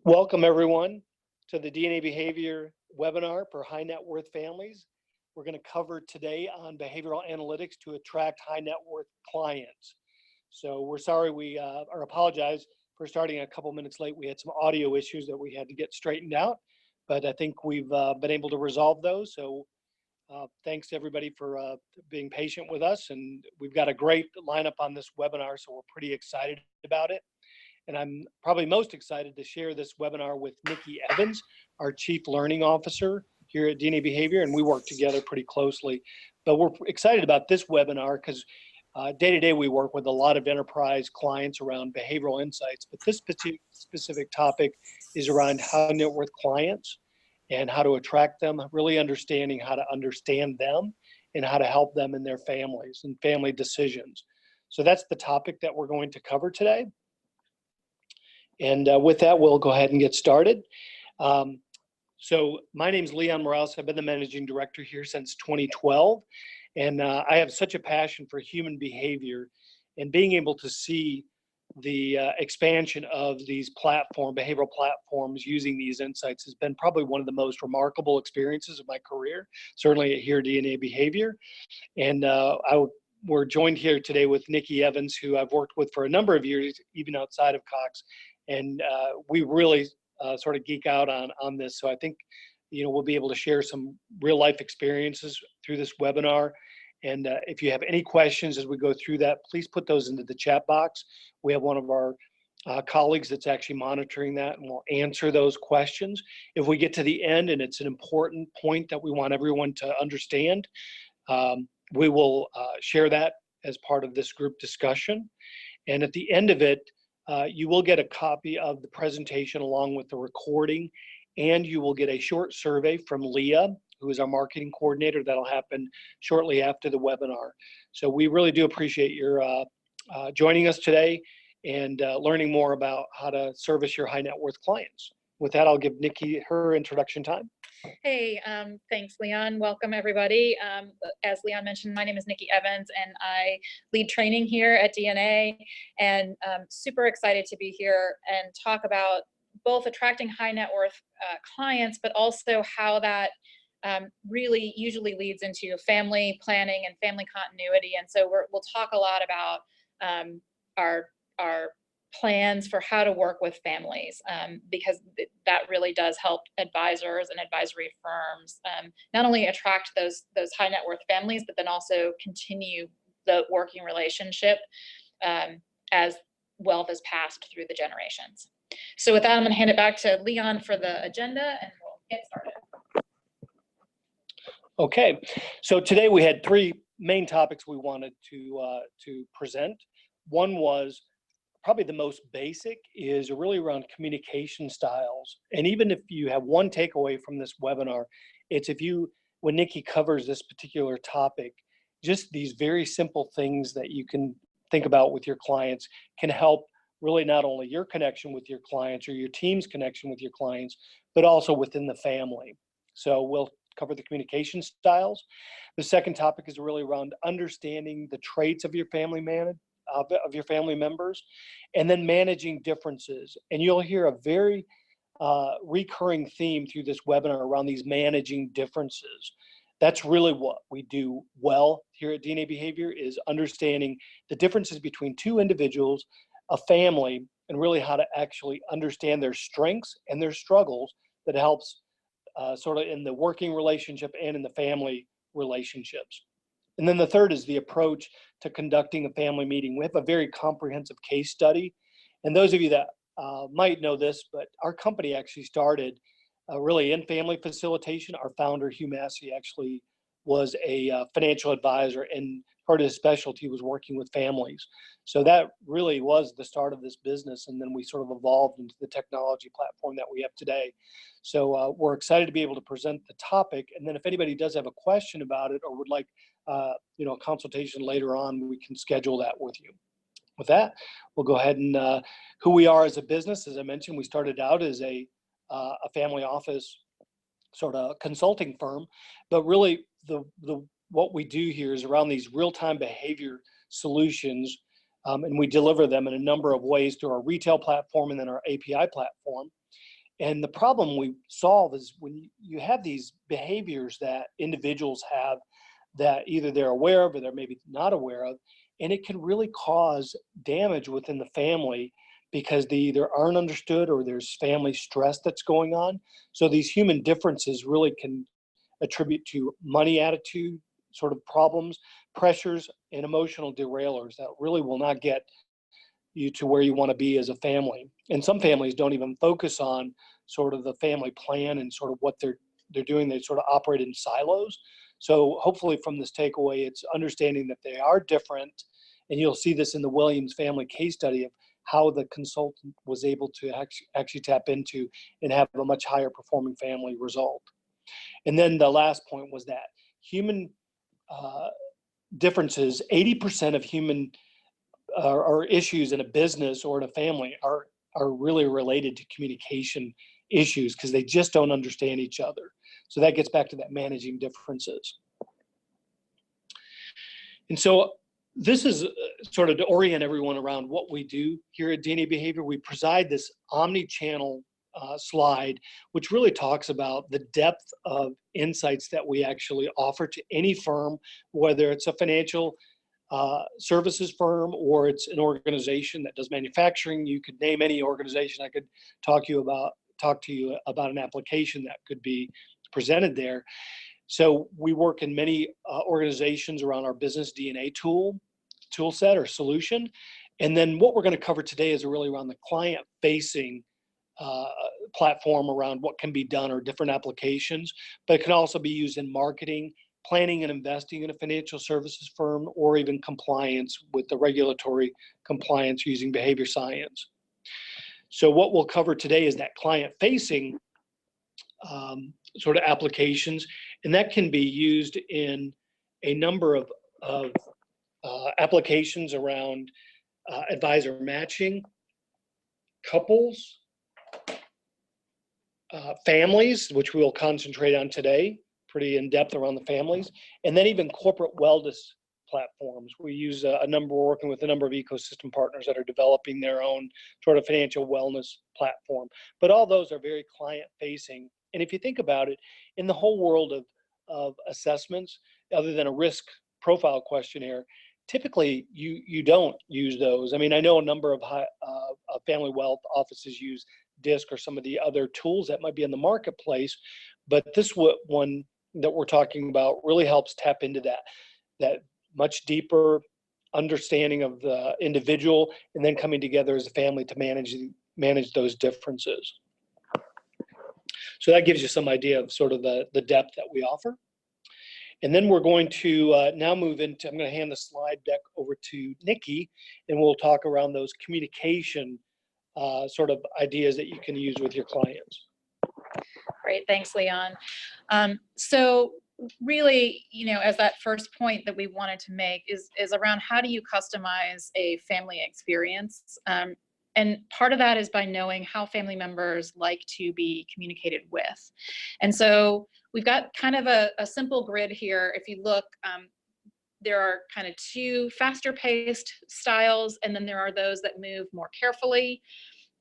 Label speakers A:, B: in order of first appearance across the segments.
A: Welcome everyone to the DNA Behavior webinar for high net worth families. We're going to cover today on behavioral analytics to attract high net worth clients. So we're sorry or apologize for starting a couple minutes late. We had some audio issues that we had to get straightened out, but I think we've been able to resolve those. So thanks to everybody for being patient with us. And we've got a great lineup on this webinar, so we're pretty excited about it. And I'm probably most excited to share this webinar with Nikki Evans, our Chief Learning Officer here at DNA Behavior, and we work together pretty closely. But we're excited about this webinar because day to day we work with a lot of enterprise clients around behavioral insights, but this specific topic is around high net worth clients and how to attract them, really understanding how to understand them and how to help them in their families and family decisions. So that's the topic that we're going to cover today. And with that, we'll go ahead and get started. So my name is Leon Morales. I've been the managing director here since 2012. And I have such a passion for human behavior and being able to see the expansion of these behavioral platforms using these insights has been probably one of the most remarkable experiences of my career, certainly here at DNA Behavior. And we're joined here today with Nikki Evans, who I've worked with for a number of years, even outside of Cox. And we really sort of geek out on this. So I think, we'll be able to share some real life experiences through this webinar. And if you have any questions as we go through that, please put those into the chat box. We have one of our colleagues that's actually monitoring that and will answer those questions. If we get to the end and it's an important point that we want everyone to understand, we will share that as part of this group discussion. And at the end of it, you will get a copy of the presentation along with the recording, and you will get a short survey from Leah, who is our marketing coordinator. That'll happen shortly after the webinar. So we really do appreciate your joining us today and learning more about how to service your high net worth clients. With that, I'll give Nikki her introduction time.
B: Hey, thanks, Leon. Welcome, everybody. As Leon mentioned, my name is Nikki Evans, and I lead training here at DNA, and super excited to be here and talk about both attracting high net worth clients, but also how that really usually leads into family planning and family continuity. And so we'll talk a lot about our plans for how to work with families, because that really does help advisors and advisory firms not only attract those high net worth families, but then also continue the working relationship as wealth is passed through the generations. So with that, I'm going to hand it back to Leon for the agenda, and we'll get started.
A: Okay, so today we had three main topics we wanted to present. One was probably the most basic, is really around communication styles. And even if you have one takeaway from this webinar, it's when Nikki covers this particular topic, just these very simple things that you can think about with your clients can help really not only your connection with your clients or your team's connection with your clients, but also within the family. So we'll cover the communication styles. The second topic is really around understanding the traits of your family members, and then managing differences. And you'll hear a very recurring theme through this webinar around these managing differences. That's really what we do well here at DNA Behavior, is understanding the differences between two individuals, a family, and really how to actually understand their strengths and their struggles that helps sort of in the working relationship and in the family relationships. And then the third is the approach to conducting a family meeting. We have a very comprehensive case study. And those of you that might know this, but our company actually started really in family facilitation. Our founder, Hugh Massey, actually was a financial advisor, and part of his specialty was working with families. So that really was the start of this business. And then we sort of evolved into the technology platform that we have today. So we're excited to be able to present the topic. And then if anybody does have a question about it or would like a consultation later on, we can schedule that with you. With that, we'll go ahead and who we are as a business. As I mentioned, we started out as a family office sort of consulting firm, but really what we do here is around these real-time behavior solutions, and we deliver them in a number of ways through our retail platform and then our API platform. And the problem we solve is when you have these behaviors that individuals have that either they're aware of or they're maybe not aware of, and it can really cause damage within the family because they either aren't understood or there's family stress that's going on. So these human differences really can attribute to money attitude sort of problems, pressures, and emotional derailers that really will not get you to where you want to be as a family. And some families don't even focus on sort of the family plan and sort of what they're doing. They sort of operate in silos. So hopefully from this takeaway, it's understanding that they are different. And you'll see this in the Williams family case study of how the consultant was able to actually tap into and have a much higher performing family result. And then the last point was that human uh, differences, 80% of human or issues in a business or in a family are really related to communication issues because they just don't understand each other. So that gets back to that managing differences. And so this is sort of to orient everyone around what we do here at DNA Behavior. We preside this omni-channel slide, which really talks about the depth of insights that we actually offer to any firm, whether it's a financial services firm or it's an organization that does manufacturing. You could name any organization. I could talk to you about an application that could be presented there. So we work in many organizations around our business DNA tool set or solution. And then what we're going to cover today is really around the client facing uh, platform around what can be done or different applications, but it can also be used in marketing, planning and investing in a financial services firm, or even compliance with the regulatory compliance using behavior science. So what we'll cover today is that client facing sort of applications, and that can be used in a number of applications around advisor matching, couples, families, which we'll concentrate on today, pretty in depth around the families, and then even corporate wellness platforms. We use we're working with a number of ecosystem partners that are developing their own sort of financial wellness platform. But all those are very client facing. And if you think about it, in the whole world of assessments, other than a risk profile questionnaire, typically you don't use those. I mean, I know a number of family wealth offices use DISC or some of the other tools that might be in the marketplace, but this one that we're talking about really helps tap into that much deeper understanding of the individual and then coming together as a family to manage those differences. So that gives you some idea of sort of the depth that we offer. And then we're going to now move into, I'm going to hand the slide deck over to Nikki, and we'll talk around those communication sort of ideas that you can use with your clients.
B: Great, thanks, Leon. So really, as that first point that we wanted to make is around how do you customize a family experience? And part of that is by knowing how family members like to be communicated with. And so we've got kind of a simple grid here. If you look, there are kind of two faster paced styles, and then there are those that move more carefully.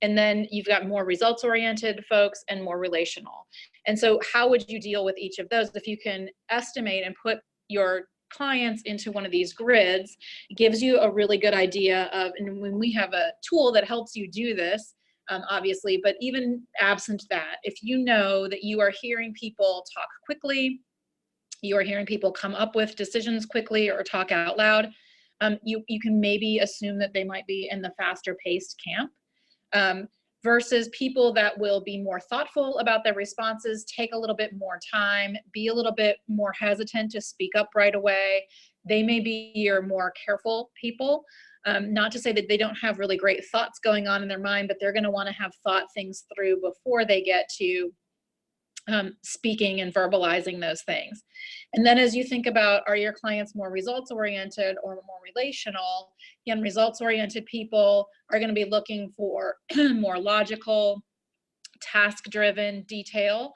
B: And then you've got more results oriented folks and more relational. And so how would you deal with each of those? If you can estimate and put your clients into one of these grids, it gives you a really good idea of, and when we have a tool that helps you do this, obviously, but even absent that, if you know that you are hearing people talk quickly, you are hearing people come up with decisions quickly or talk out loud, you can maybe assume that they might be in the faster paced camp. Versus people that will be more thoughtful about their responses, take a little bit more time, be a little bit more hesitant to speak up right away. They may be your more careful people. Not to say that they don't have really great thoughts going on in their mind, but they're going to want to have thought things through before they get to speaking and verbalizing those things. And then as you think about, are your clients more results oriented or more relational? Again, results oriented people are going to be looking for more logical, task driven detail,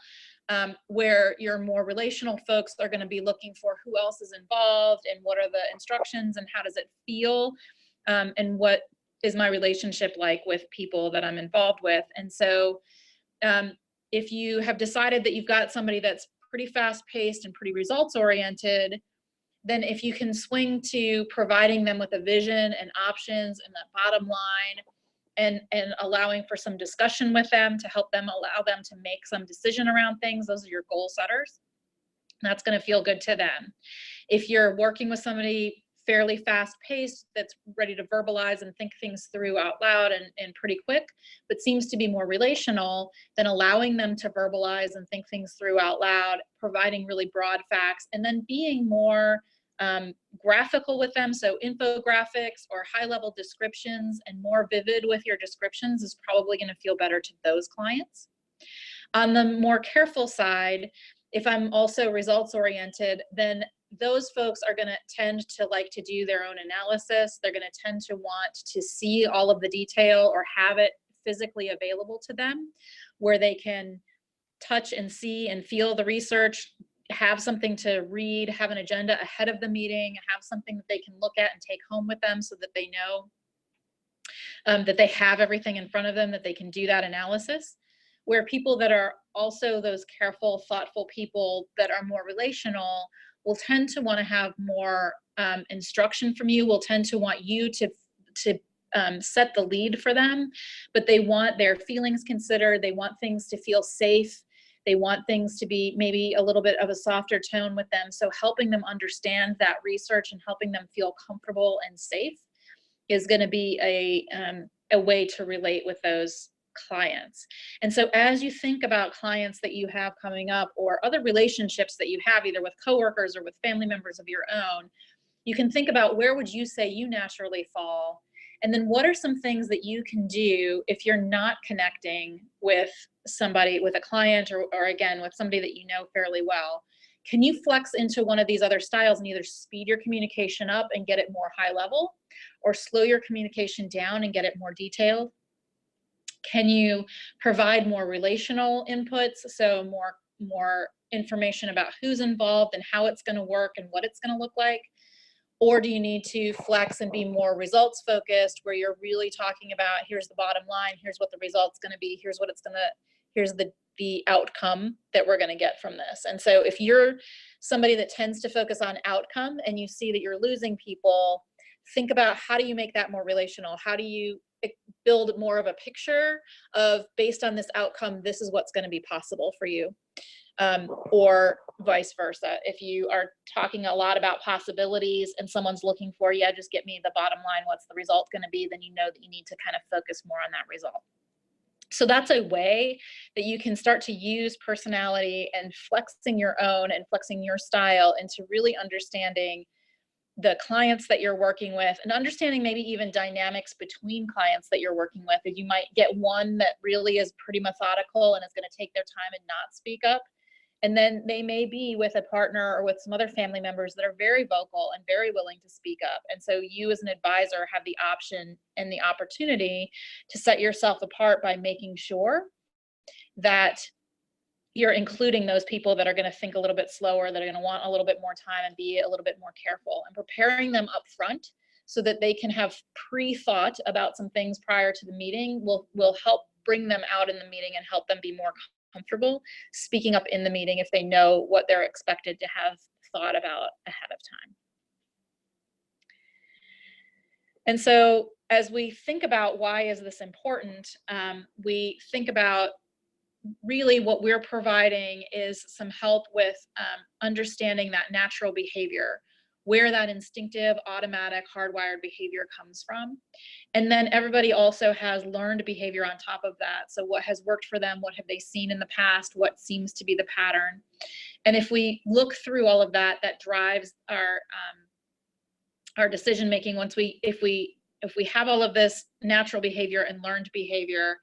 B: where your more relational folks are going to be looking for who else is involved and what are the instructions and how does it feel, and what is my relationship like with people that I'm involved with. And so If you have decided that you've got somebody that's pretty fast paced and pretty results oriented, then if you can swing to providing them with a vision and options and that bottom line, and allowing for some discussion with them to help them, allow them to make some decision around things, those are your goal setters. That's going to feel good to them. If you're working with somebody fairly fast paced that's ready to verbalize and think things through out loud and pretty quick, but seems to be more relational, then allowing them to verbalize and think things through out loud, providing really broad facts, and then being more graphical with them. So infographics or high level descriptions and more vivid with your descriptions is probably going to feel better to those clients. On the more careful side, if I'm also results oriented, then those folks are going to tend to like to do their own analysis. They're going to tend to want to see all of the detail or have it physically available to them where they can touch and see and feel the research, have something to read, have an agenda ahead of the meeting, have something that they can look at and take home with them so that they know that they have everything in front of them, that they can do that analysis. Where people that are also those careful, thoughtful people that are more relational will tend to want to have more instruction from you, will tend to want you to set the lead for them, but they want their feelings considered. They want things to feel safe. They want things to be maybe a little bit of a softer tone with them. So helping them understand that research and helping them feel comfortable and safe is going to be a way to relate with those clients. And so as you think about clients that you have coming up or other relationships that you have either with coworkers or with family members of your own, you can think about where would you say you naturally fall? And then what are some things that you can do if you're not connecting with somebody, with a client, or again, with somebody that you know fairly well? Can you flex into one of these other styles and either speed your communication up and get it more high level, or slow your communication down and get it more detailed? Can you provide more relational inputs, so more information about who's involved and how it's going to work and what it's going to look like? Or do you need to flex and be more results focused, where you're really talking about here's the bottom line, here's what the result's going to be, here's the outcome that we're going to get from this. And so if you're somebody that tends to focus on outcome and you see that you're losing people, think about how do you make that more relational? How do you build more of a picture of, based on this outcome, this is what's going to be possible for you, or vice versa. If you are talking a lot about possibilities and someone's looking for, yeah, just get me the bottom line, what's the result going to be, then you know that you need to kind of focus more on that result. So that's a way that you can start to use personality and flexing your own and flexing your style into really understanding the clients that you're working with, and understanding maybe even dynamics between clients that you're working with. If you might get one that really is pretty methodical and is going to take their time and not speak up, and then they may be with a partner or with some other family members that are very vocal and very willing to speak up. And so you as an advisor have the option and the opportunity to set yourself apart by making sure that you're including those people that are going to think a little bit slower, that are going to want a little bit more time and be a little bit more careful, and preparing them up front so that they can have pre-thought about some things prior to the meeting will help bring them out in the meeting and help them be more comfortable speaking up in the meeting if they know what they're expected to have thought about ahead of time. And so as we think about why is this important, we think about really what we're providing is some help with understanding that natural behavior, where that instinctive, automatic, hardwired behavior comes from. And then everybody also has learned behavior on top of that. So what has worked for them? What have they seen in the past? What seems to be the pattern? And if we look through all of that, that drives our decision making. If we have all of this natural behavior and learned behavior,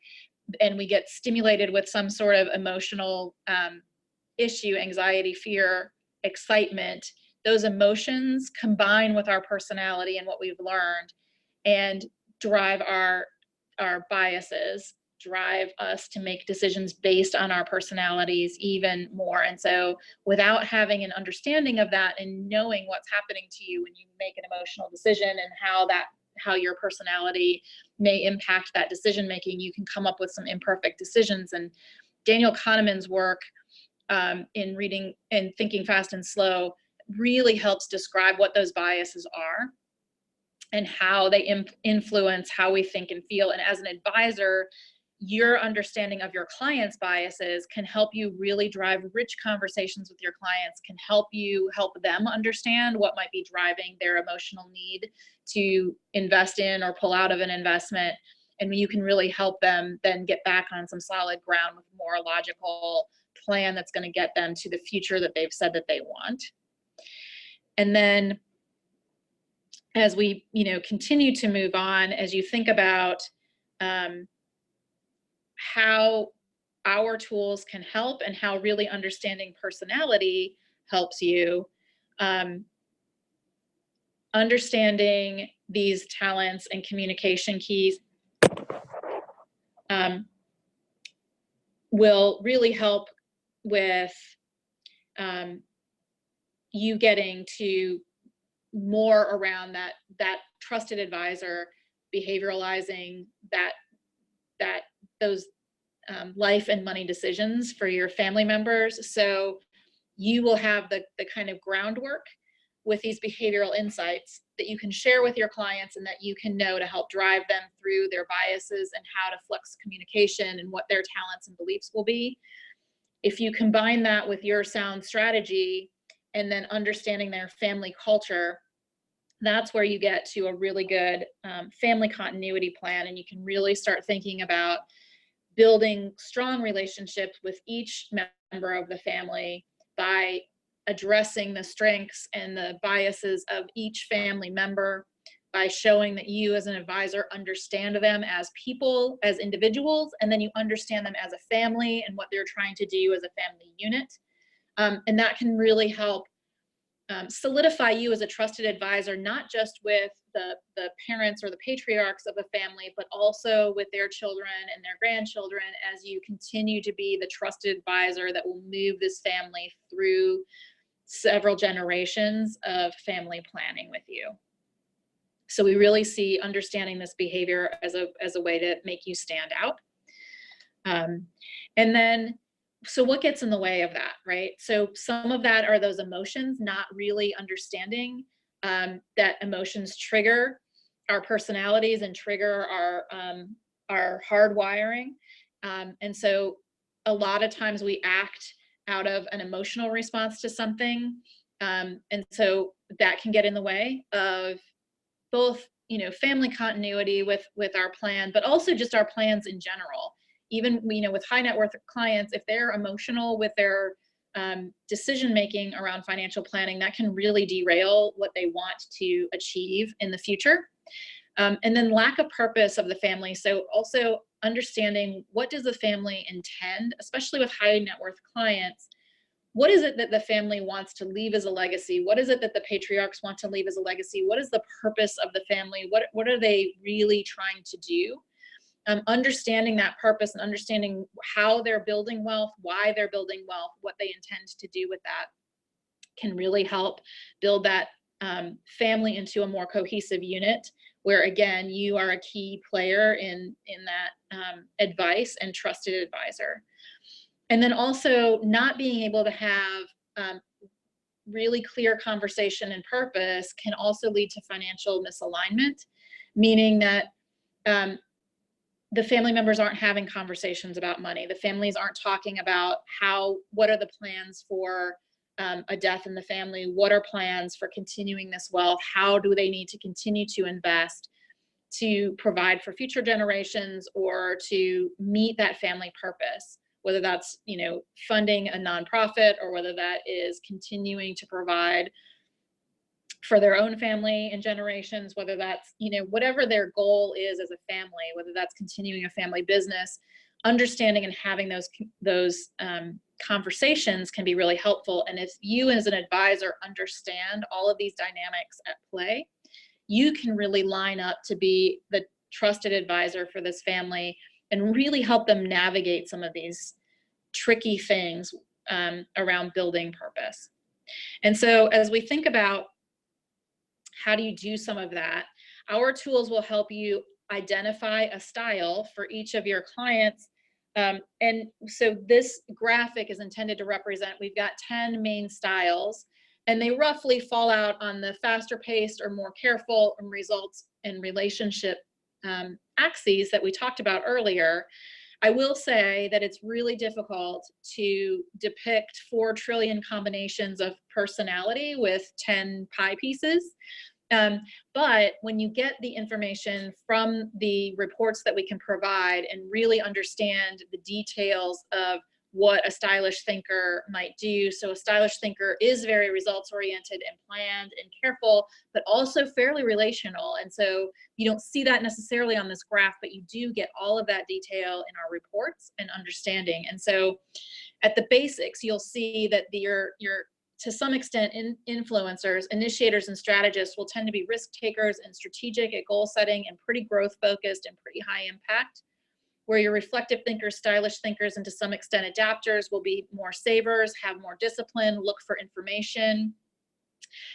B: and we get stimulated with some sort of emotional issue, anxiety, fear, excitement, those emotions combine with our personality and what we've learned and drive our biases, drive us to make decisions based on our personalities even more. And so without having an understanding of that and knowing what's happening to you when you make an emotional decision and how your personality may impact that decision making, you can come up with some imperfect decisions. And Daniel Kahneman's work in Reading and Thinking Fast and Slow really helps describe what those biases are and how they influence how we think and feel. And as an advisor, your understanding of your clients' biases can help you really drive rich conversations with your clients, can help you help them understand what might be driving their emotional need to invest in or pull out of an investment. And you can really help them then get back on some solid ground with a more logical plan that's going to get them to the future that they've said that they want. And then as we, continue to move on, as you think about how our tools can help and how really understanding personality helps you, understanding these talents and communication keys will really help with you getting to more around that trusted advisor, behavioralizing those life and money decisions for your family members. So you will have the kind of groundwork with these behavioral insights that you can share with your clients and that you can know to help drive them through their biases and how to flex communication and what their talents and beliefs will be. If you combine that with your sound strategy and then understanding their family culture, that's where you get to a really good family continuity plan, and you can really start thinking about building strong relationships with each member of the family by addressing the strengths and the biases of each family member, by showing that you as an advisor understand them as people, as individuals, and then you understand them as a family and what they're trying to do as a family unit. And that can really help solidify you as a trusted advisor, not just with the parents or the patriarchs of a family, but also with their children and their grandchildren, as you continue to be the trusted advisor that will move this family through several generations of family planning with you. So we really see understanding this behavior as a way to make you stand out. And then, so what gets in the way of that, right? So some of that are those emotions, not really understanding that emotions trigger our personalities and trigger our hardwiring. And so a lot of times we act out of an emotional response to something. And so that can get in the way of both, family continuity with our plan, but also just our plans in general. Even, with high net worth clients, if they're emotional with their decision making around financial planning, that can really derail what they want to achieve in the future. And then lack of purpose of the family. So also understanding, what does the family intend, especially with high net worth clients? What is it that the family wants to leave as a legacy? What is it that the patriarchs want to leave as a legacy? What is the purpose of the family? What are they really trying to do? Understanding that purpose and understanding how they're building wealth, why they're building wealth, what they intend to do with that, can really help build that family into a more cohesive unit, where again, you are a key player in that advice and trusted advisor. And then also not being able to have really clear conversation and purpose can also lead to financial misalignment, meaning that the family members aren't having conversations about money. The families aren't talking about what are the plans for a death in the family? What are plans for continuing this wealth? How do they need to continue to invest to provide for future generations or to meet that family purpose? Whether that's, funding a nonprofit, or whether that is continuing to provide for their own family and generations, whether that's, whatever their goal is as a family, whether that's continuing a family business, understanding and having those conversations can be really helpful. And if you as an advisor understand all of these dynamics at play, you can really line up to be the trusted advisor for this family and really help them navigate some of these tricky things around building purpose. And so as we think about how do you do some of that, our tools will help you identify a style for each of your clients And so this graphic is intended to represent, we've got 10 main styles, and they roughly fall out on the faster paced or more careful and results and relationship axes that we talked about earlier. I will say that it's really difficult to depict 4 trillion combinations of personality with 10 pie pieces. But when you get the information from the reports that we can provide and really understand the details of what a stylish thinker might do. So a stylish thinker is very results oriented and planned and careful, but also fairly relational. And so you don't see that necessarily on this graph, but you do get all of that detail in our reports and understanding. And so at the basics, you'll see that your to some extent, influencers, initiators, and strategists will tend to be risk takers and strategic at goal setting and pretty growth focused and pretty high impact. Where your reflective thinkers, stylish thinkers, and to some extent adapters will be more savers, have more discipline, look for information,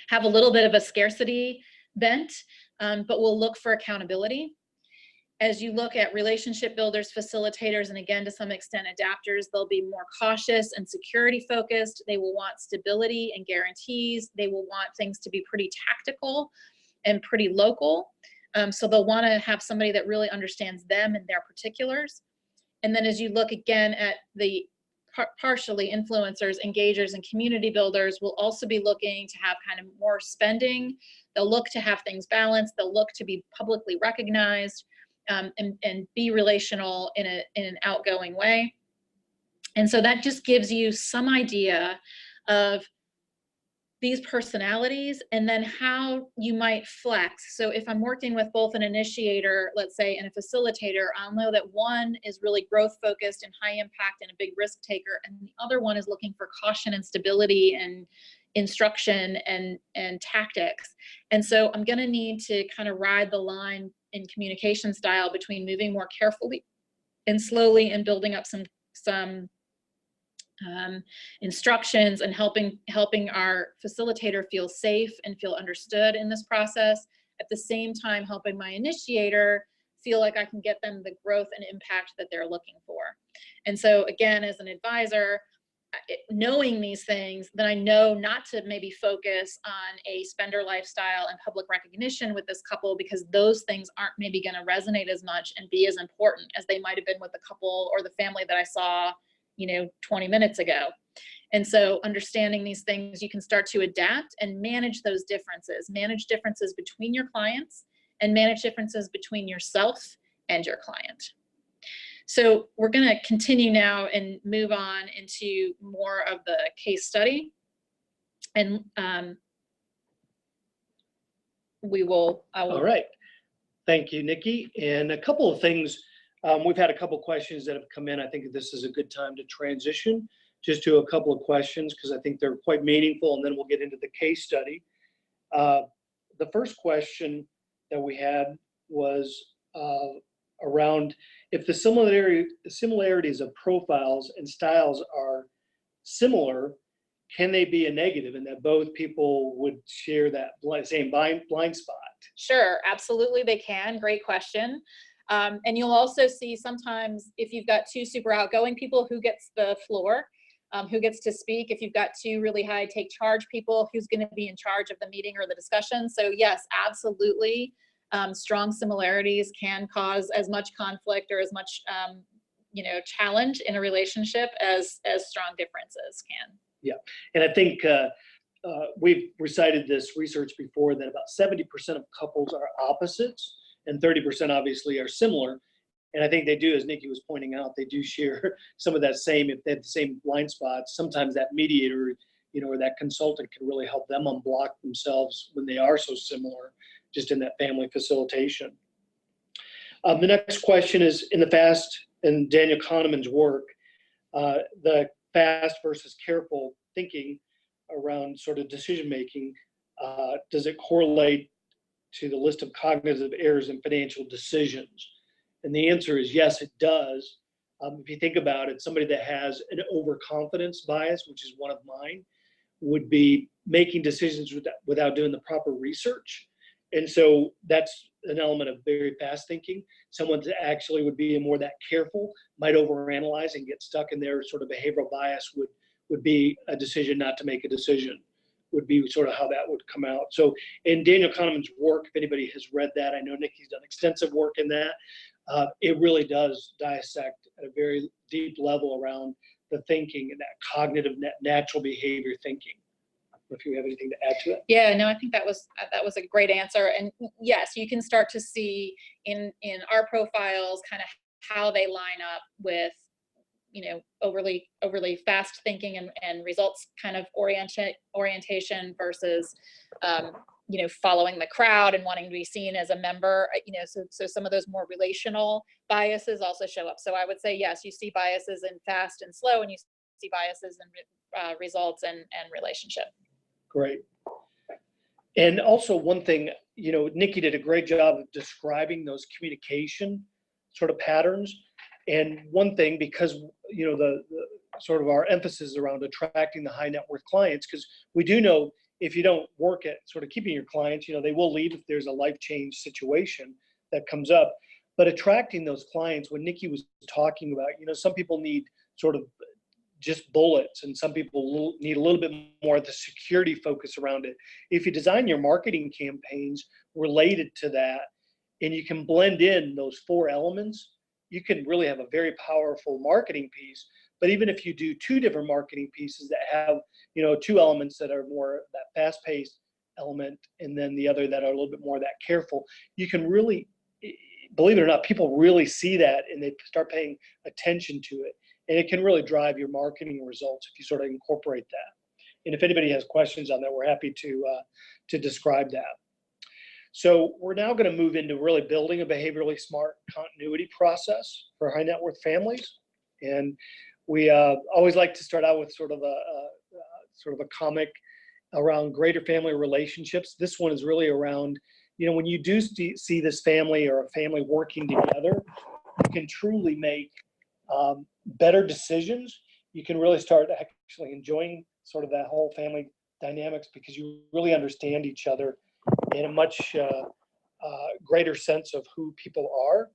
B: have a little bit of a scarcity bent, but will look for accountability. As you look at relationship builders, facilitators, and again, to some extent, adapters, they'll be more cautious and security focused. They will want stability and guarantees. They will want things to be pretty tactical and pretty local. So they'll want to have somebody that really understands them and their particulars. And then as you look again at the partially influencers, engagers, and community builders, will also be looking to have kind of more spending. They'll look to have things balanced. They'll look to be publicly recognized. And be relational in an outgoing way. And so that just gives you some idea of these personalities and then how you might flex. So if I'm working with both an initiator, let's say, and a facilitator, I'll know that one is really growth focused and high impact and a big risk taker, and the other one is looking for caution and stability and instruction and tactics. And so I'm going to need to kind of ride the line in communication style between moving more carefully and slowly and building up some instructions and helping our facilitator feel safe and feel understood in this process. At the same time, helping my initiator feel like I can get them the growth and impact that they're looking for. And so again, as an advisor, knowing these things, then I know not to maybe focus on a spender lifestyle and public recognition with this couple, because those things aren't maybe going to resonate as much and be as important as they might have been with the couple or the family that I saw, 20 minutes ago. And so understanding these things, you can start to adapt and manage those differences, manage differences between your clients and manage differences between yourself and your client. So we're going to continue now and move on into more of the case study. And
A: All right. Thank you, Nikki. And a couple of things, we've had a couple of questions that have come in. I think this is a good time to transition just to a couple of questions because I think they're quite meaningful, and then we'll get into the case study. The first question that we had was around if the similarities of profiles and styles are similar, can they be a negative in that both people would share that same blind spot?
B: Sure, absolutely they can. Great question. And you'll also see sometimes if you've got 2 super outgoing people, who gets the floor, who gets to speak. If you've got 2 really high take charge people, who's going to be in charge of the meeting or the discussion. So yes, absolutely. Strong similarities can cause as much conflict or as much challenge in a relationship as strong differences can.
A: Yeah, and I think we've recited this research before that about 70% of couples are opposites and 30% obviously are similar. And I think they do, as Nikki was pointing out, they do share some of that same, if they have the same blind spots, sometimes that mediator, or that consultant can really help them unblock themselves when they are so similar, just in that family facilitation. The next question is, in Daniel Kahneman's work, the fast versus careful thinking around sort of decision-making, does it correlate to the list of cognitive errors in financial decisions? And the answer is yes, it does. If you think about it, somebody that has an overconfidence bias, which is one of mine, would be making decisions without doing the proper research And so that's an element of very fast thinking. Someone that actually would be more that careful, might overanalyze and get stuck in their sort of behavioral bias would be a decision not to make a decision, would be sort of how that would come out. So in Daniel Kahneman's work, if anybody has read that, I know Nikki's done extensive work in that. It really does dissect at a very deep level around the thinking and that cognitive natural behavior thinking. If you have anything to add to it.
B: Yeah, no, I think that was a great answer. And yes, you can start to see in our profiles kind of how they line up with, you know, overly fast thinking and results kind of orientation versus, you know, following the crowd and wanting to be seen as a member. You know, so some of those more relational biases also show up. So I would say yes, you see biases in fast and slow, and you see biases in results and relationship.
A: Great. And also one thing, you know, Nikki did a great job of describing those communication sort of patterns. And one thing, because, you know, the sort of our emphasis around attracting the high net worth clients, because we do know if you don't work at sort of keeping your clients, you know, they will leave if there's a life change situation that comes up. But attracting those clients, when Nikki was talking about, you know, some people need sort of just bullets, and some people need a little bit more of the security focus around it. If you design your marketing campaigns related to that, and you can blend in those four elements, you can really have a very powerful marketing piece. But even if you do two different marketing pieces that have, you know, two elements that are more that fast-paced element, and then the other that are a little bit more that careful, you can really, believe it or not, people really see that and they start paying attention to it. And it can really drive your marketing results if you sort of incorporate that. And if anybody has questions on that, we're happy to describe that. So we're now going to move into really building a behaviorally smart continuity process for high net worth families. And we always like to start out with sort of a comic around greater family relationships. This one is really around, you know, when you do see this family or a family working together, you can truly make better decisions. You can really start actually enjoying sort of that whole family dynamics because you really understand each other in a much greater sense of who people are.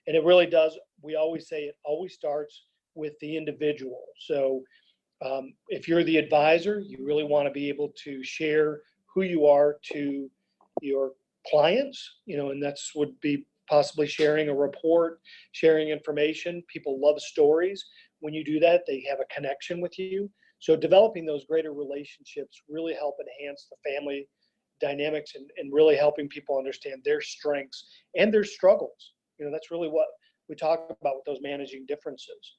A: And it really does, we always say it always starts with the individual. So if you're the advisor, you really want to be able to share who you are to your clients, you know, and that's would be possibly sharing a report, sharing information. People love stories. When you do that, they have a connection with you. So developing those greater relationships really help enhance the family dynamics and really helping people understand their strengths and their struggles. You know, that's really what we talk about with those managing differences.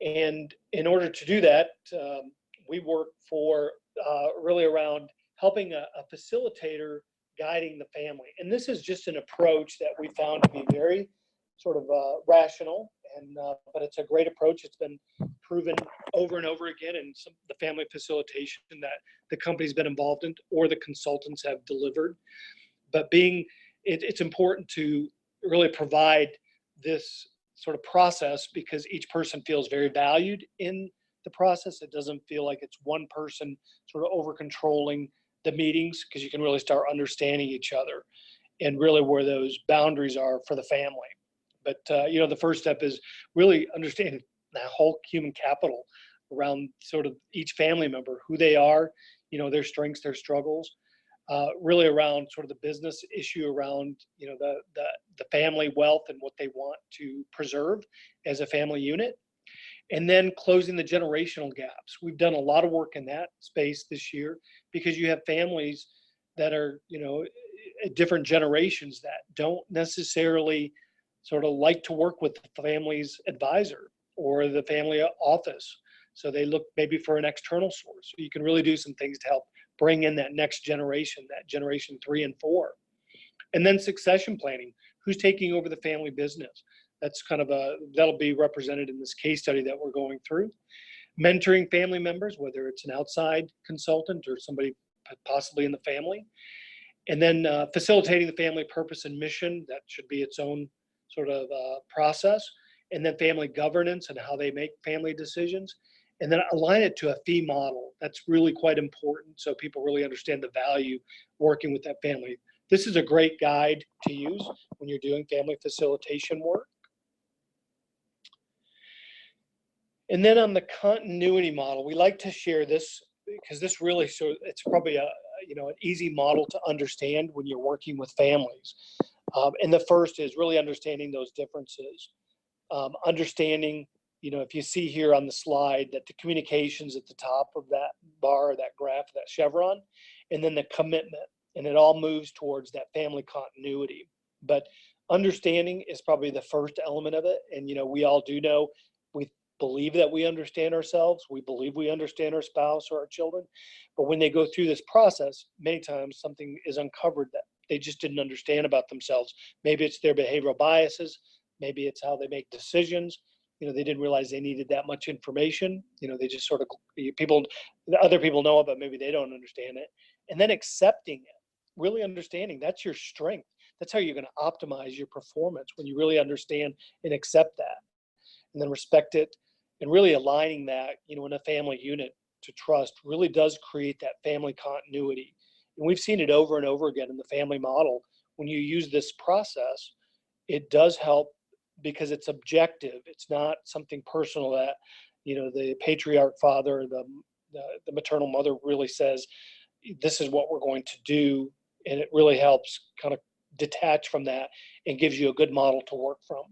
A: And in order to do that, we work for really around helping a facilitator guiding the family. And this is just an approach that we found to be very sort of rational, and but it's a great approach. It's been proven over and over again in the family facilitation that the company's been involved in or the consultants have delivered. But it's important to really provide this sort of process because each person feels very valued in the process. It doesn't feel like it's one person sort of over controlling the meetings, because you can really start understanding each other and really where those boundaries are for the family. But you know, the first step is really understanding that whole human capital around sort of each family member, who they are, you know, their strengths, their struggles, really around sort of the business issue around, you know, the family wealth and what they want to preserve as a family unit. And then closing the generational gaps. We've done a lot of work in that space this year because you have families that are, you know, different generations that don't necessarily sort of like to work with the family's advisor or the family office. So they look maybe for an external source. So you can really do some things to help bring in that next generation, that generation 3 and 4. And then succession planning. Who's taking over the family business? That's kind of that'll be represented in this case study that we're going through. Mentoring family members, whether it's an outside consultant or somebody possibly in the family. And then facilitating the family purpose and mission. That should be its own sort of process. And then family governance and how they make family decisions. and then align it to a fee model. That's really quite important so people really understand the value working with that family. This is a great guide to use when you're doing family facilitation work. And then on the continuity model, we like to share this because this really, so it's probably an easy model to understand when you're working with families. And the first is really understanding those differences. Understanding, if you see here on the slide that the communications at the top of that bar, that graph, that chevron, and then the commitment, and it all moves towards that family continuity. But understanding is probably the first element of it. And, we all do know, we believe that we understand ourselves. We believe we understand our spouse or our children. But when they go through this process, many times something is uncovered that they just didn't understand about themselves. Maybe it's their behavioral biases. Maybe it's how they make decisions. They didn't realize they needed that much information. They just sort of, other people know it, but maybe they don't understand it. And then accepting it, really understanding that's your strength. That's how you're going to optimize your performance, when you really understand and accept that, and then respect it, and really aligning that, in a family unit to trust really does create that family continuity. And we've seen it over and over again in the family model. When you use this process, it does help because it's objective. It's not something personal that, the patriarch father, the maternal mother really says, this is what we're going to do. And it really helps kind of detach from that and gives you a good model to work from.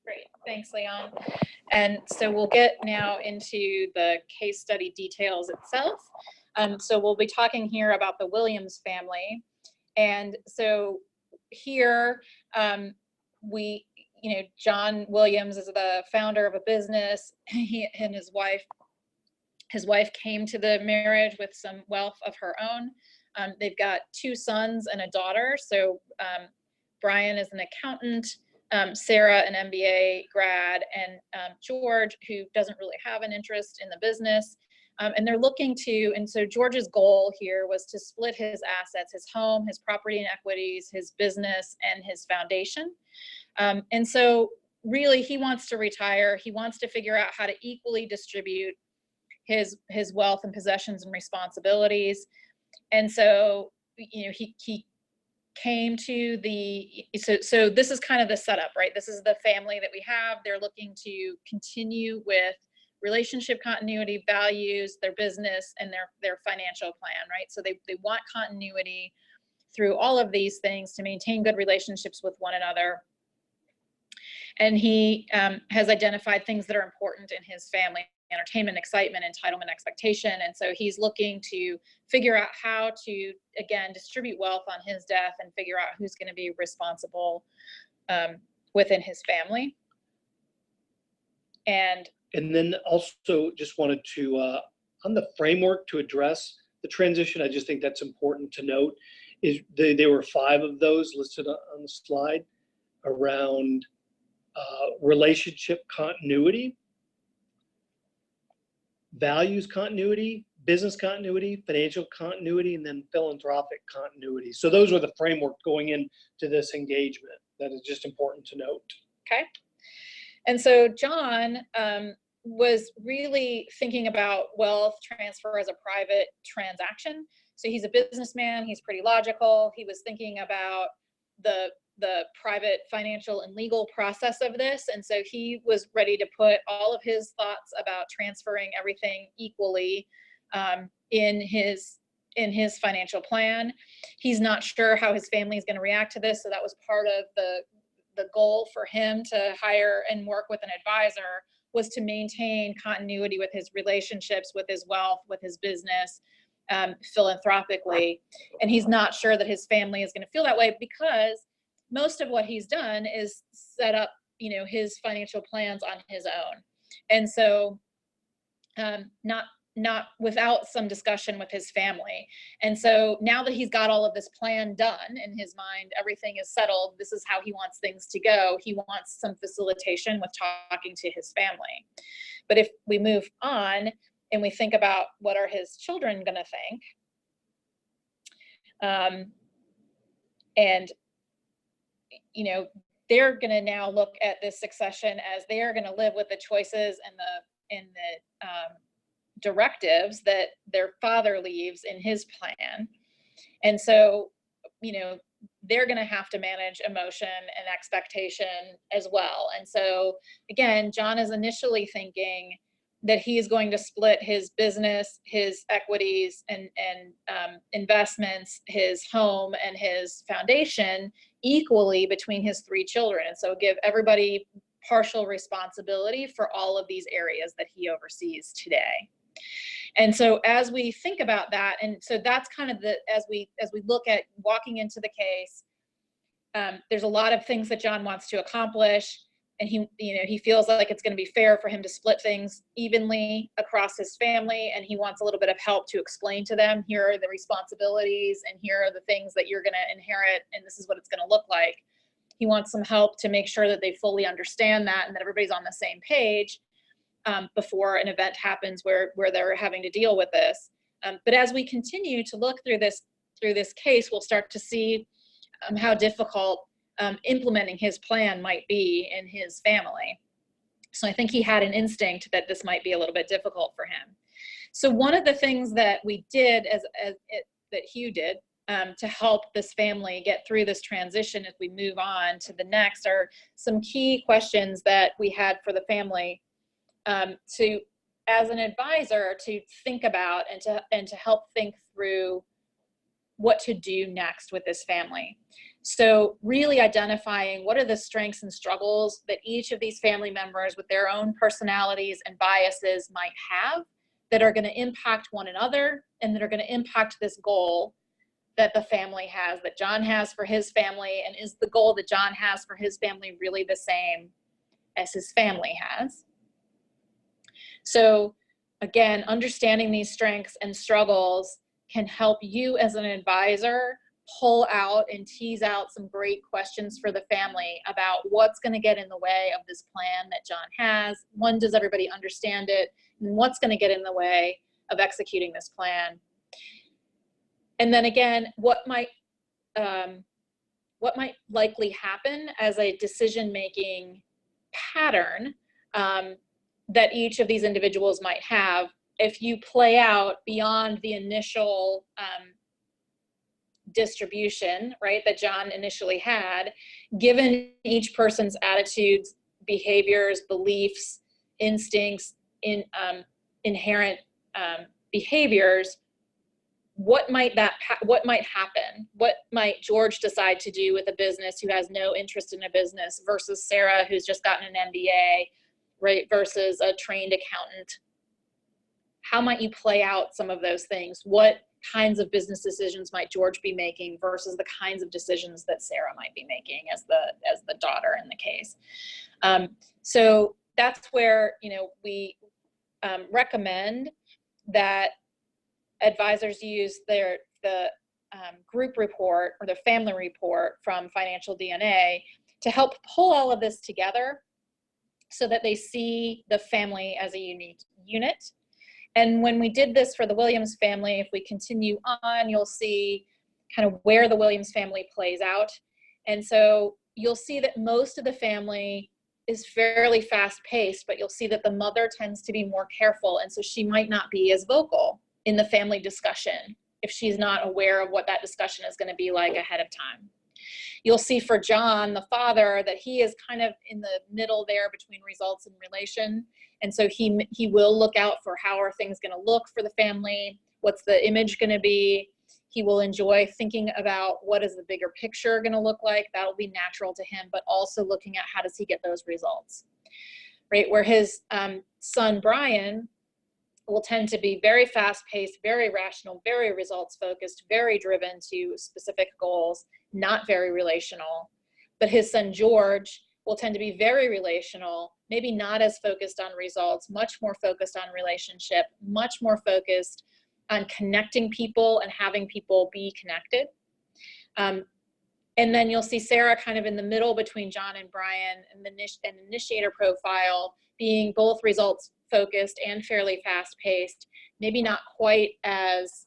B: Great, thanks, Leon. And so we'll get now into the case study details itself. So we'll be talking here about the Williams family. And so here, John Williams is the founder of a business. He and his wife came to the marriage with some wealth of her own. They've got 2 sons and a daughter. So Brian is an accountant, Sarah an MBA grad, and George, who doesn't really have an interest in the business. And they're looking to, and so George's goal here was to split his assets, his home, his property and equities, his business, and his foundation. And so really he wants to retire. He wants to figure out how to equally distribute his wealth and possessions and responsibilities. And so, he came to so this is kind of the setup, right? This is the family that we have. They're looking to continue with relationship continuity, values, their business, and their financial plan, right? So they want continuity through all of these things to maintain good relationships with one another. And he has identified things that are important in his family: entertainment, excitement, entitlement, expectation. And so he's looking to figure out how to, again, distribute wealth on his death and figure out who's going to be responsible within his family. And
A: then also just wanted to, on the framework to address the transition, I just think that's important to note, is there were 5 of those listed on the slide around relationship continuity, values continuity, business continuity, financial continuity, and then philanthropic continuity. So those were the framework going into this engagement. That is just important to note.
B: Okay. And so John was really thinking about wealth transfer as a private transaction. So he's a businessman. He's pretty logical. He was thinking about the private financial and legal process of this. And so he was ready to put all of his thoughts about transferring everything equally in his financial plan. He's not sure how his family is going to react to this. So that was part of the goal for him to hire and work with an advisor, was to maintain continuity with his relationships, with his wealth, with his business, philanthropically. And he's not sure that his family is going to feel that way, because most of what he's done is set up, his financial plans on his own. And so not without some discussion with his family. And so now that he's got all of this plan done in his mind, everything is settled, this is how he wants things to go, he wants some facilitation with talking to his family. But if we move on and we think about what are his children going to think, and they're going to now look at this succession as they are going to live with the choices and directives that their father leaves in his plan. And so, they're going to have to manage emotion and expectation as well. And so, again, John is initially thinking that he is going to split his business, his equities, and investments, his home, and his foundation equally between his 3 children. And so give everybody partial responsibility for all of these areas that he oversees today. And so as we think about that, and so that's kind of as we look at walking into the case, there's a lot of things that John wants to accomplish, and he feels like it's going to be fair for him to split things evenly across his family, and he wants a little bit of help to explain to them, here are the responsibilities, and here are the things that you're going to inherit, and this is what it's going to look like. He wants some help to make sure that they fully understand that and that everybody's on the same page before an event happens where they're having to deal with this. But as we continue to look through this case, we'll start to see how difficult implementing his plan might be in his family. So I think he had an instinct that this might be a little bit difficult for him. So one of the things that we did that Hugh did to help this family get through this transition as we move on to the next are some key questions that we had for the family to, as an advisor, to think about and to help think through what to do next with this family. So really identifying what are the strengths and struggles that each of these family members with their own personalities and biases might have that are going to impact one another and that are going to impact this goal that the family has, that John has for his family, and is the goal that John has for his family really the same as his family has. So again, understanding these strengths and struggles can help you as an advisor pull out and tease out some great questions for the family about what's going to get in the way of this plan that John has. One, does everybody understand it? And what's going to get in the way of executing this plan? And then again, what might likely happen as a decision-making pattern that each of these individuals might have if you play out beyond the initial distribution, right, that John initially had, given each person's attitudes, behaviors, beliefs, instincts, inherent behaviors. What might happen? What might George decide to do with a business who has no interest in a business versus Sarah, who's just gotten an MBA, right, versus a trained accountant? How might you play out some of those things? What kinds of business decisions might George be making versus the kinds of decisions that Sarah might be making as the daughter in the case? So that's where we recommend that advisors use the group report or the family report from Financial DNA to help pull all of this together so that they see the family as a unique unit. And when we did this for the Williams family, if we continue on, you'll see kind of where the Williams family plays out. And so you'll see that most of the family is fairly fast paced, but you'll see that the mother tends to be more careful. And so she might not be as vocal in the family discussion if she's not aware of what that discussion is going to be like ahead of time. You'll see for John, the father, that he is kind of in the middle there between results and relation. And so he will look out for how are things going to look for the family, what's the image going to be. He will enjoy thinking about what is the bigger picture going to look like. That'll be natural to him, but also looking at how does he get those results, right? Where his son, Brian, will tend to be very fast-paced, very rational, very results-focused, very driven to specific goals, not very relational. But his son, George, will tend to be very relational, maybe not as focused on results, much more focused on relationship, much more focused on connecting people and having people be connected. And then you'll see Sarah kind of in the middle between John and Brian, and the initiator profile being both results focused and fairly fast paced, maybe not quite as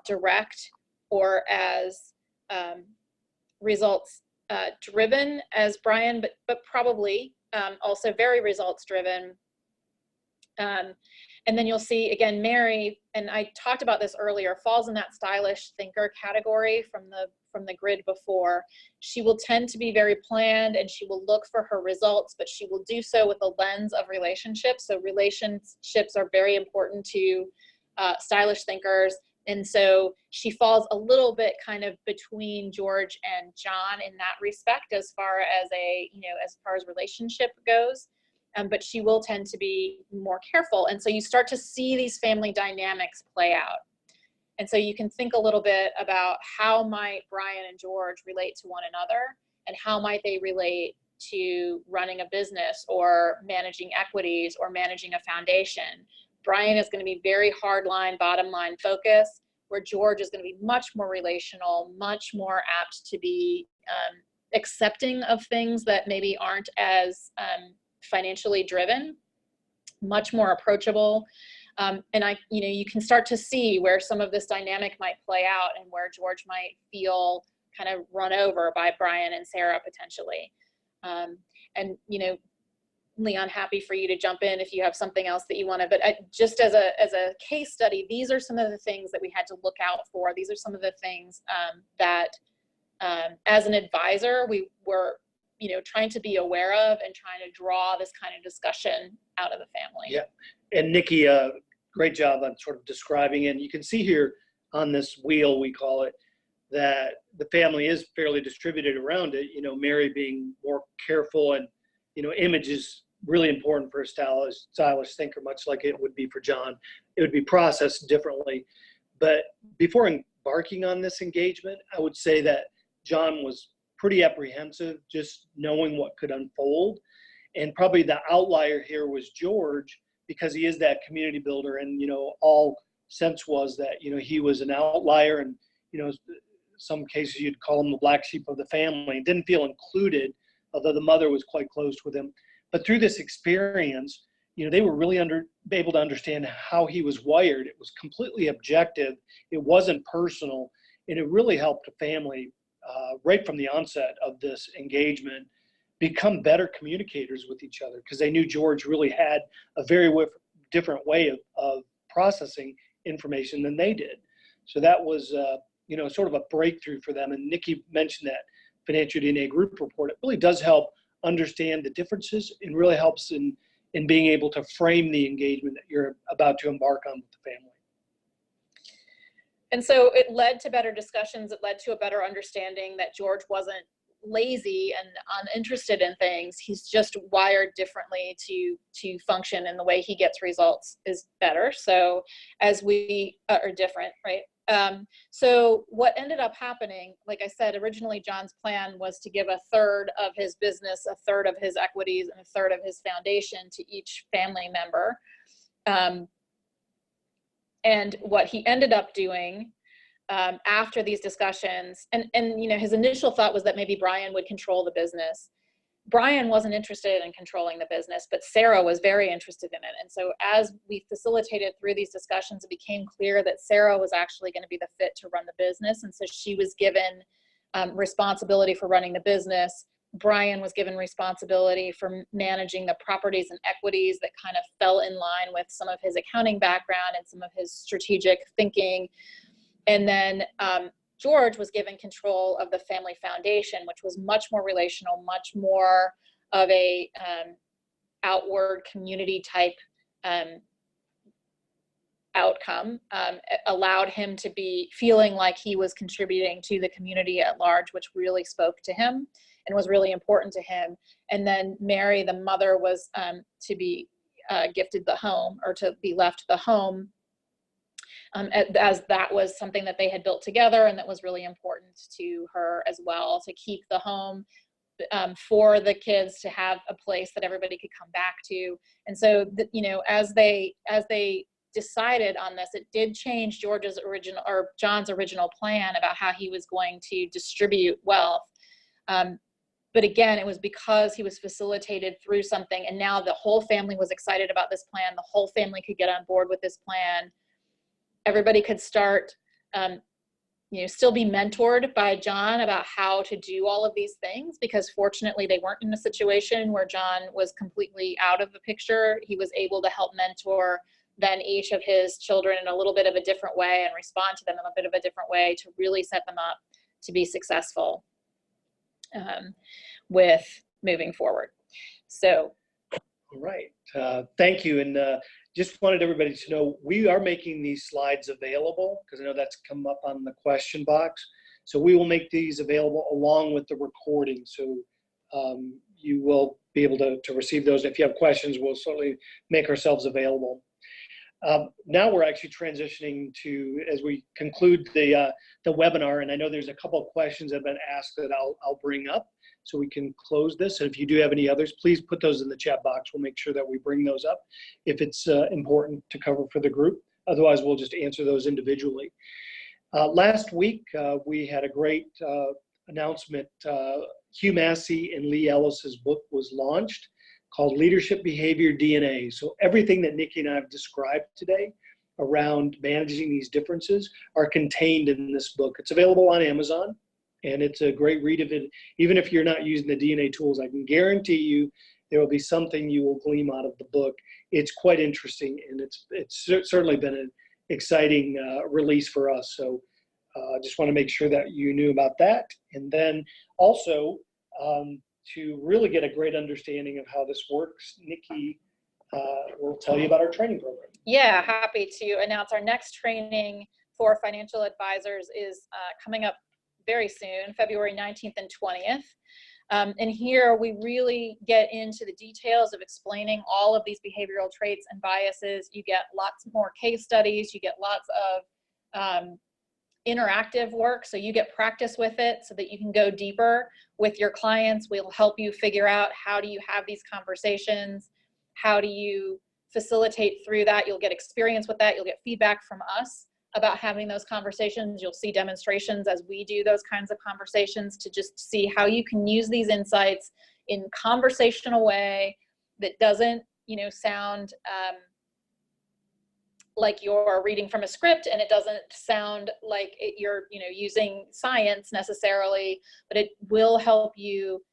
B: direct or as results driven as Brian, but probably also very results driven And then you'll see again, Mary, and I talked about this earlier, falls in that stylish thinker category from the grid before. She will tend to be very planned and she will look for her results, but she will do so with a lens of relationships. So relationships are very important to stylish thinkers. And so she falls a little bit kind of between George and John in that respect, as far as as far as relationship goes. But she will tend to be more careful. And so you start to see these family dynamics play out. And so you can think a little bit about how might Brian and George relate to one another, and how might they relate to running a business or managing equities or managing a foundation. Brian is going to be very hard line, bottom line focus, where George is going to be much more relational, much more apt to be accepting of things that maybe aren't as financially driven, much more approachable. And you can start to see where some of this dynamic might play out and where George might feel kind of run over by Brian and Sarah potentially. And Leon, happy for you to jump in if you have something else that you want to, but just as a case study, these are some of the things that we had to look out for. These are some of the things that as an advisor, we were trying to be aware of and trying to draw this kind of discussion out of the family.
A: Yeah, and Nikki, great job on sort of describing it. And you can see here on this wheel, we call it, that the family is fairly distributed around it. Mary being more careful, and image is really important for a stylish thinker, much like it would be for John. It would be processed differently. But before embarking on this engagement, I would say that John was pretty apprehensive, just knowing what could unfold. And probably the outlier here was George, because he is that community builder. And, all sense was that, he was an outlier, and, some cases you'd call him the black sheep of the family. Didn't feel included, although the mother was quite close with him. But through this experience, they were really able to understand how he was wired. It was completely objective. It wasn't personal. And it really helped the family right from the onset of this engagement become better communicators with each other, because they knew George really had a very different way of processing information than they did. So that was, sort of a breakthrough for them. And Nikki mentioned that Financial DNA group report. It really does help understand the differences, and really helps in being able to frame the engagement that you're about to embark on with the family.
B: And so it led to better discussions. It led to a better understanding that George wasn't lazy and uninterested in things. He's just wired differently to function, and the way he gets results is better. So as we are different, right? So what ended up happening, like I said, originally John's plan was to give a third of his business, a third of his equities, and a third of his foundation to each family member. And what he ended up doing after these discussions, and his initial thought was that maybe Brian would control the business. Brian wasn't interested in controlling the business, but Sarah was very interested in it. And so as we facilitated through these discussions, it became clear that Sarah was actually going to be the fit to run the business. And so she was given responsibility for running the business. Brian was given responsibility for managing the properties and equities that kind of fell in line with some of his accounting background and some of his strategic thinking. And then George was given control of the family foundation, which was much more relational, much more of a outward community type outcome. It allowed him to be feeling like he was contributing to the community at large, which really spoke to him and was really important to him. And then Mary, the mother, was to be gifted the home, or to be left the home, as that was something that they had built together, and that was really important to her as well, to keep the home for the kids, to have a place that everybody could come back to. And so, as they decided on this, it did change John's original plan about how he was going to distribute wealth. But again, it was because he was facilitated through something, and now the whole family was excited about this plan. The whole family could get on board with this plan. Everybody could start still be mentored by John about how to do all of these things, because fortunately they weren't in a situation where John was completely out of the picture. He was able to help mentor then each of his children in a little bit of a different way and respond to them in a bit of a different way to really set them up to be successful with moving forward. So.
A: All right. Thank you. And just wanted everybody to know we are making these slides available because I know that's come up on the question box. So we will make these available along with the recording. So you will be able to receive those. If you have questions, we'll certainly make ourselves available. Now we're actually transitioning to, as we conclude the webinar, and I know there's a couple of questions that have been asked that I'll bring up so we can close this. And if you do have any others, please put those in the chat box. We'll make sure that we bring those up if it's important to cover for the group. Otherwise, we'll just answer those individually. Last week, we had a great announcement. Hugh Massey and Lee Ellis's book was launched, called Leadership Behavior DNA. So everything that Nikki and I have described today around managing these differences are contained in this book. It's available on Amazon, and it's a great read of it. Even if you're not using the DNA tools, I can guarantee you there will be something you will glean out of the book. It's quite interesting, and it's certainly been an exciting release for us. So I just want to make sure that you knew about that. And then also, to really get a great understanding of how this works, Nikki will tell you about our training program.
B: Yeah, happy to announce our next training for financial advisors is coming up very soon, February 19th and 20th. And here we really get into the details of explaining all of these behavioral traits and biases. You get lots more case studies, you get lots of interactive work, so you get practice with it so that you can go deeper with your clients. We'll help you figure out how do you have these conversations, how do you facilitate through that. You'll get experience with that, you'll get feedback from us about having those conversations. You'll see demonstrations as we do those kinds of conversations to just see how you can use these insights in conversational way that doesn't, sound like you're reading from a script, and it doesn't sound like you're using science necessarily, but it will help you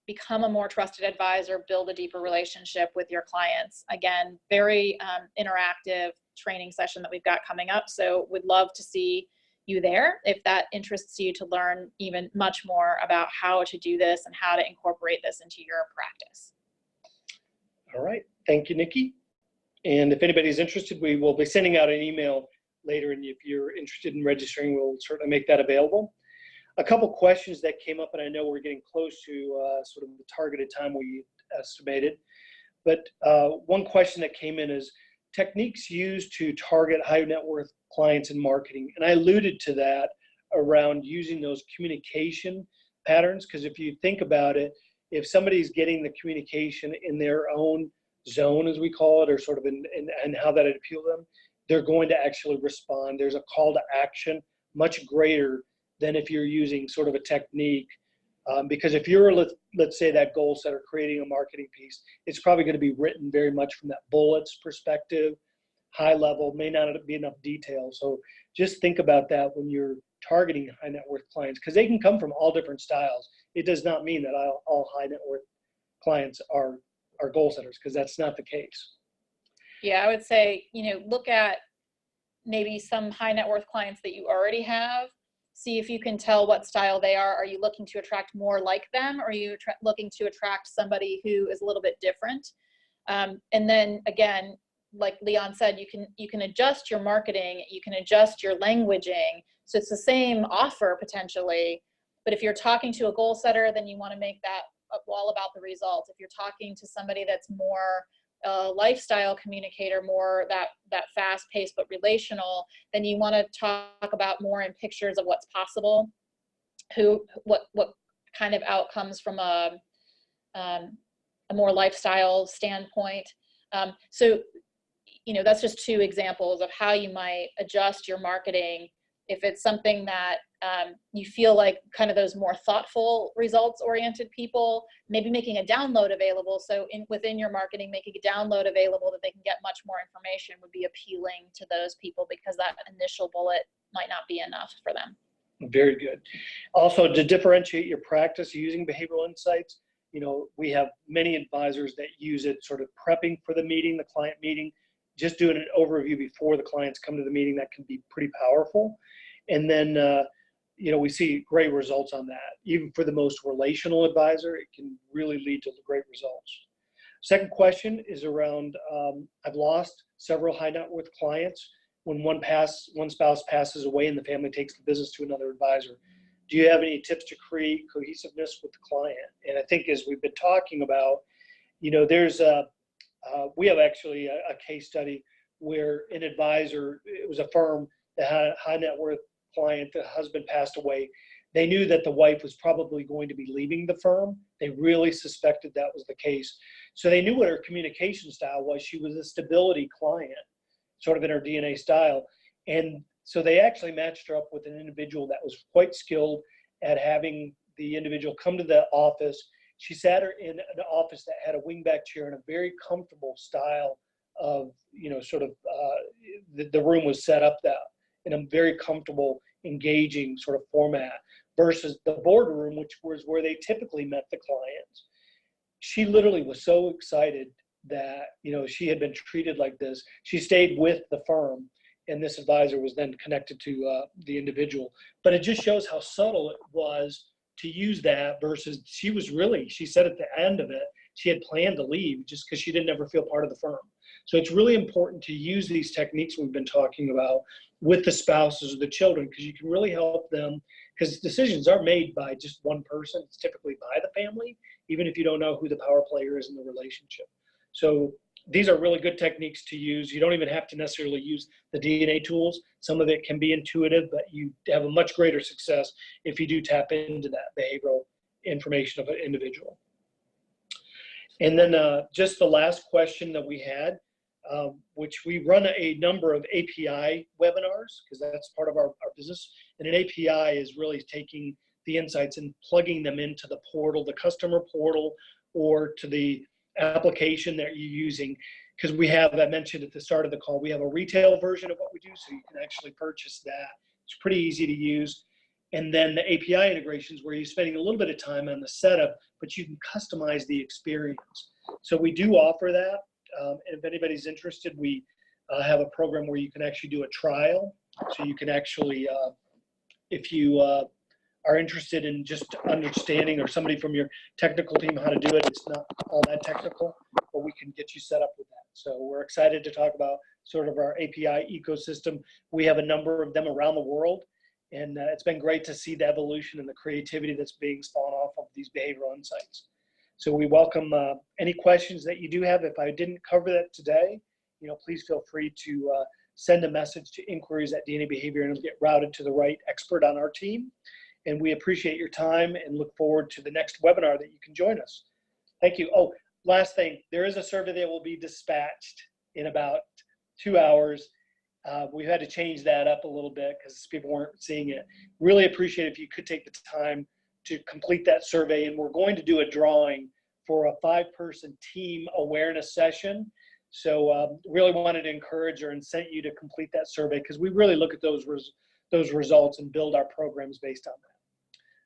B: become a more trusted advisor, build a deeper relationship with your clients. Again, very interactive training session that we've got coming up, so would love to see you there if that interests you to learn even much more about how to do this and how to incorporate this into your practice.
A: All right, thank you, Nikki. And if anybody's interested, we will be sending out an email later, and if you're interested in registering, we'll certainly make that available. A couple questions that came up, and I know we're getting close to sort of the targeted time we estimated, but one question that came in is techniques used to target high net worth clients in marketing. And I alluded to that around using those communication patterns, because if you think about it, if somebody's getting the communication in their own zone, as we call it, or sort of in how that would appeal to them, they're going to actually respond. There's a call to action much greater than if you're using sort of a technique. Because if you're, let's say, that goal setter creating a marketing piece, it's probably going to be written very much from that bullets perspective, high level, may not be enough detail. So just think about that when you're targeting high net worth clients, because they can come from all different styles. It does not mean that all high net worth clients are goal setters, because that's not the case.
B: Yeah, I would say, look at maybe some high net worth clients that you already have. See if you can tell what style they are. Are you looking to attract more like them, or are you looking to attract somebody who is a little bit different? And then again, like Leon said, you can adjust your marketing, you can adjust your languaging. So it's the same offer potentially, but if you're talking to a goal setter, then you want to make that all about the results. If you're talking to somebody that's more lifestyle communicator, more that fast paced but relational, then you want to talk about more in pictures of what's possible, what kind of outcomes from a more lifestyle standpoint. So that's just two examples of how you might adjust your marketing If it's something that you feel like kind of those more thoughtful, results-oriented people, maybe making a download available. So within your marketing, making a download available that they can get much more information would be appealing to those people, because that initial bullet might not be enough for them.
A: Very good. Also, to differentiate your practice using behavioral insights, we have many advisors that use it sort of prepping for the meeting, the client meeting, just doing an overview before the clients come to the meeting. That can be pretty powerful. And then, we see great results on that. Even for the most relational advisor, it can really lead to great results. Second question is around, I've lost several high net worth clients when one spouse passes away and the family takes the business to another advisor. Do you have any tips to create cohesiveness with the client? And I think, as we've been talking about, we have actually a case study where an advisor, it was a firm that had a high net worth client, the husband passed away. They knew that the wife was probably going to be leaving the firm. They really suspected that was the case. So they knew what her communication style was. She was a stability client, sort of in her DNA style. And so they actually matched her up with an individual that was quite skilled at having the individual come to the office. She sat her in an office that had a wingback chair and a very comfortable style of, the room was set up that in a very comfortable, engaging sort of format, versus the boardroom, which was where they typically met the clients. She literally was so excited that, she had been treated like this. She stayed with the firm, and this advisor was then connected to the individual. But it just shows how subtle it was to use that, versus she said at the end of it, she had planned to leave just because she didn't ever feel part of the firm. So it's really important to use these techniques we've been talking about with the spouses or the children, because you can really help them, because decisions are made by just one person. It's typically by the family, even if you don't know who the power player is in the relationship. So these are really good techniques to use. You don't even have to necessarily use the DNA tools. Some of it can be intuitive, but you have a much greater success if you do tap into that behavioral information of an individual. And then just the last question that we had, which we run a number of API webinars, because that's part of our business. And an API is really taking the insights and plugging them into the portal, the customer portal, or to the application that you're using. Because we have, I mentioned at the start of the call, we have a retail version of what we do, so you can actually purchase that. It's pretty easy to use. And then the API integrations, where you're spending a little bit of time on the setup, but you can customize the experience. So we do offer that. And if anybody's interested, we have a program where you can actually do a trial. So you can actually, if you are interested in just understanding, or somebody from your technical team, how to do it, it's not all that technical, but we can get you set up with that. So we're excited to talk about sort of our API ecosystem. We have a number of them around the world. And it's been great to see the evolution and the creativity that's being spawned off of these behavioral insights. So we welcome any questions that you do have. If I didn't cover that today, please feel free to send a message to inquiries@DNA Behavior, and it'll get routed to the right expert on our team. And we appreciate your time and look forward to the next webinar that you can join us. Thank you. Oh, last thing, there is a survey that will be dispatched in about 2 hours. We've had to change that up a little bit because people weren't seeing it. Really appreciate if you could take the time to complete that survey. And we're going to do a drawing for a 5-person team awareness session. So really wanted to encourage or incent you to complete that survey, because we really look at those results and build our programs based on that.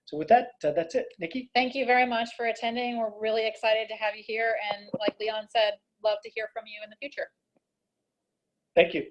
A: So with that, that's it. Nikki?
B: Thank you very much for attending. We're really excited to have you here. And like Leon said, love to hear from you in the future.
A: Thank you.